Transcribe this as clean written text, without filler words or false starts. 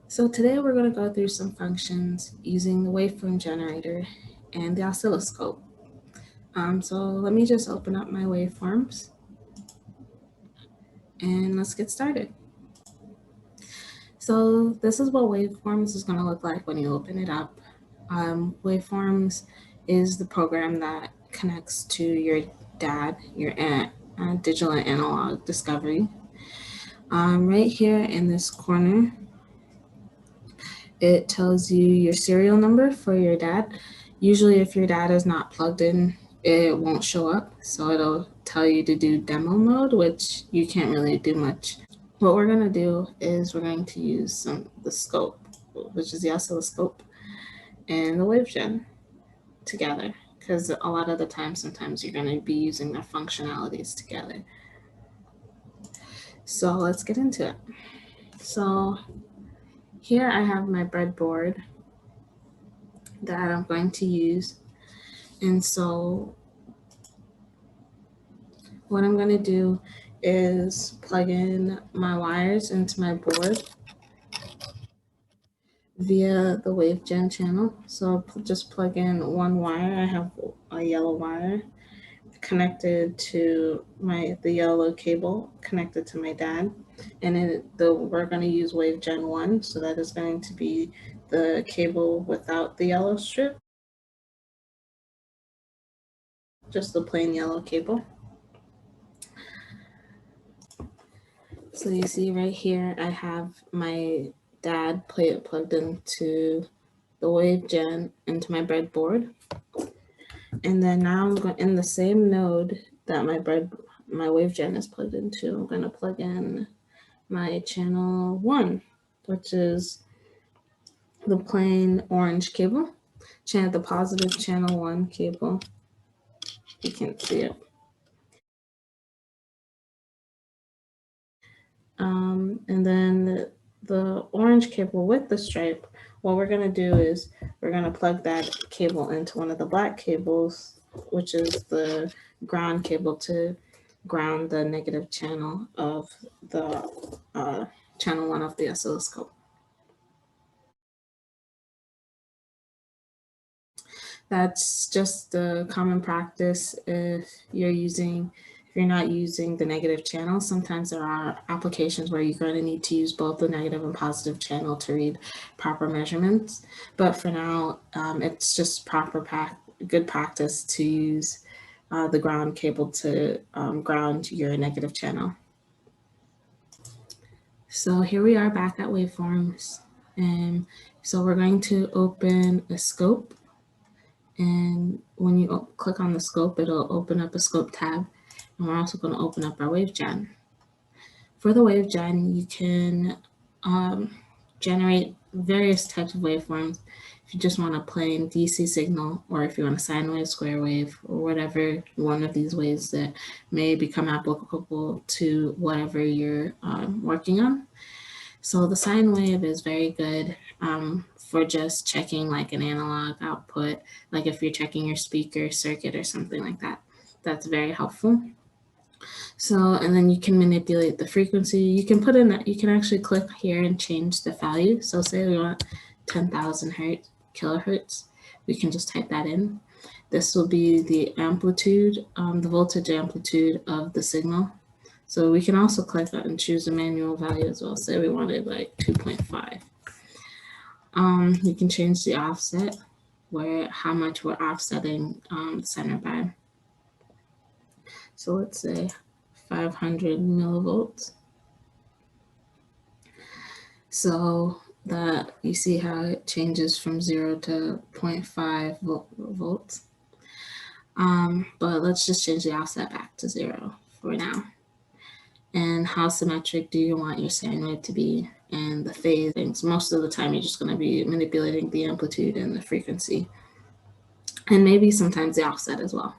So today we're going to go through some functions using the waveform generator and the oscilloscope. So let me just open up my waveforms and let's get started. So this is what waveforms is going to look like when you open it up. Waveforms is the program that connects to your DAD, your digital and analog discovery. Right here in this corner, it tells you your serial number for your DAD. Usually if your DAD is not plugged in, it won't show up. So it'll tell you to do demo mode, which you can't really do much. What we're gonna do is we're going to use the scope, which is the oscilloscope, and the Wavegen together, because a lot of the time, sometimes you're gonna be using their functionalities together. So let's get into it. So here I have my breadboard that I'm going to use. And so what I'm going to do is plug in my wires into my board via the Wavegen channel. So I'll just plug in one wire. I have a yellow wire connected to the yellow cable connected to my DAD. And we're going to use Wavegen 1. So that is going to be the cable without the yellow strip. Just the plain yellow cable. So you see right here, I have my DAD plugged into the Wavegen into my breadboard. And then now I'm going in the same node that my Wavegen is plugged into. I'm going to plug in my channel 1, which is the plain orange cable. The positive channel 1 cable. You can't see it. And then the orange cable with the stripe, what we're going to do is we're going to plug that cable into one of the black cables, which is the ground cable, to ground the negative channel of the channel 1 of the oscilloscope. That's just the common practice if you're not using the negative channel. Sometimes there are applications where you're going to need to use both the negative and positive channel to read proper measurements. But for now, it's just good practice to use the ground cable to ground your negative channel. So here we are back at Waveforms. And so we're going to open a scope. And when you click on the scope, it'll open up a scope tab. And we're also going to open up our Wavegen. For the Wavegen, you can generate various types of waveforms. If you just want a plain DC signal, or if you want a sine wave, square wave, or whatever one of these waves that may become applicable to whatever you're working on. So the sine wave is very good for just checking like an analog output, like if you're checking your speaker circuit or something like that. That's very helpful. So, and then you can manipulate the frequency. You can put in that, you can actually click here and change the value. So say we want 10,000 kilohertz, we can just type that in. This will be the amplitude, the voltage amplitude of the signal. So we can also click that and choose a manual value as well. Say we wanted like 2.5. We can change the offset, how much we're offsetting the center by. So let's say 500 millivolts. So that you see how it changes from 0 to 0.5 volts. But let's just change the offset back to 0 for now. And how symmetric do you want your sine wave to be, and the phase things. Most of the time, you're just going to be manipulating the amplitude and the frequency, and maybe sometimes the offset as well.